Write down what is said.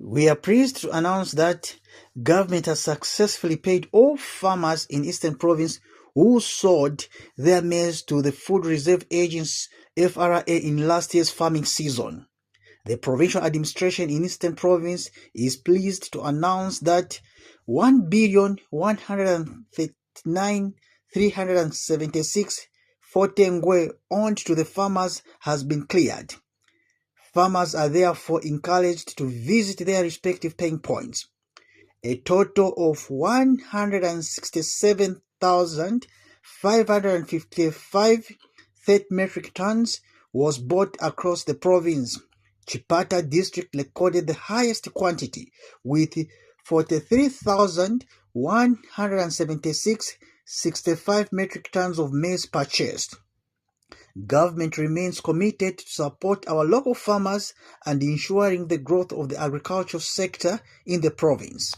We are pleased to announce that government has successfully paid all farmers in Eastern Province who sold their maize to the Food Reserve Agency (FRA) in last year's farming season. The provincial administration in Eastern Province is pleased to announce that 1,139,376 ngwe owed to the farmers has been cleared. Farmers are therefore encouraged to visit their respective paying points. A total of 167,555 30 metric tons was bought across the province. Chipata district recorded the highest quantity with 43,176 65 metric tons of maize purchased. Government remains committed to support our local farmers and ensuring the growth of the agricultural sector in the province.